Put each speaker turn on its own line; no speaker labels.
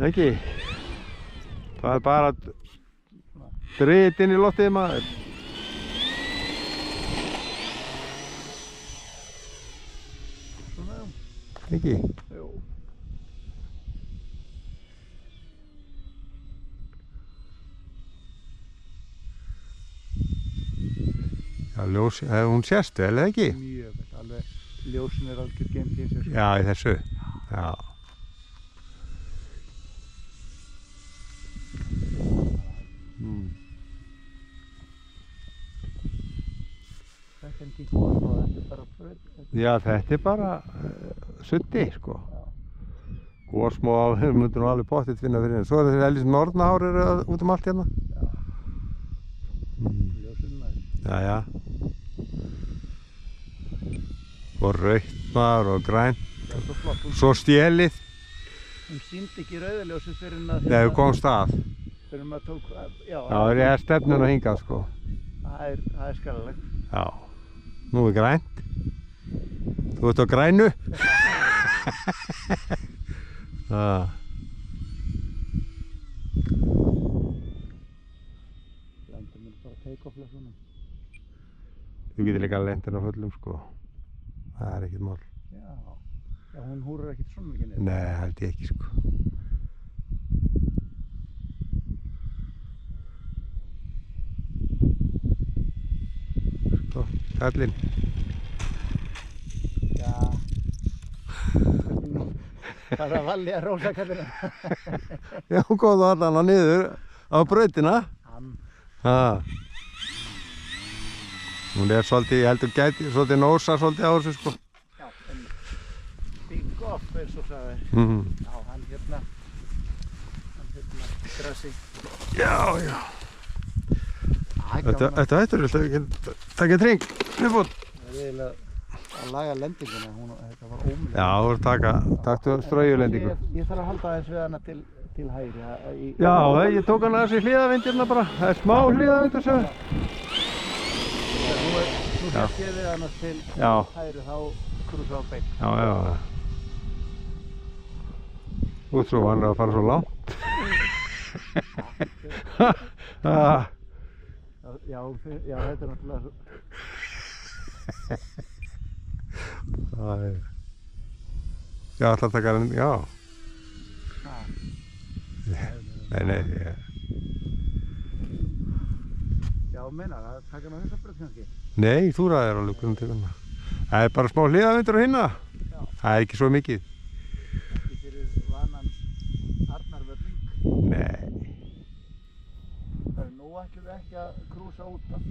Ekki? Það bara dreit inn í loftið maður. Ekki?
Jú.
Já, ljós, hún sést vel, eða ekki?
Mjög vel, alveg ljósin algjör geymt í þessu.
Já, í þessu. Já.
Þetta ekki góð, þetta bara braut.
Já, þetta bara suddi, sko. Gósmóð, við myndum alveg pottitt finna fyrir henni. Svo þessi hellis norðnahár eru út allt hérna.
Já. Ljósin maður.
Jæja. Og rautt maður og grænt.
Já, svo flott.
Svo stélið.
Hún sýndi ekki rauðaljósið fyrir en að...
Nei, við komumst að.
Fyrir en að tók... Já,
Það er stefnun að hingað, sko.
það er skallalegt.
Já. Nú er grænt. Þú ert á grænu. Það.
Lendur mér bara take-off svona.
Þú getur líka lentin á fullum, sko. Það er ekkert mál.
Já. Já, hún húrar ekkert svona mikið niður.
Nei, held ég ekki, sko. Sko, kallinn.
Já. Það er valið að rósa kallina.
Já, hún kom það allan niður á brautina. Ha. Hún er svolítið, ég heldur gæti, svolítið nósa svolítið á þessu, sko.
Já, en big off eins og sagði. Já, hann hérna grassi.
Já, já. Þetta hættur, viltu ekki taka tring, viðbútt?
Það er eiginlega að laga lendinguna, þetta var ómögulegt.
Já, þú voru taktu straujulendingu.
Ég þarf að halda aðeins við hana til hægri.
Já, ég tók hana þessi hlíðavindirna bara, það er smá hlíðavindur sem við.
Nú sett ég við hana til hægri, þá krúsa á beint.
Já, já. Út svo hann er að fara svo langt.
Já, þetta er náttúrulega svo...
Já, ætla að taka hann, já. Nei,
Já, meina, að taka hann á þessa braut kannski?
Nei, þú ræðir alveg hvernig tekur hana. Það er bara smá hliðavindur á hinna. Það er ekki svo mikið.
Ekki fyrir vanan Arnarvörning.
Nei.
Nú ætlum við ekki að krúsa út af.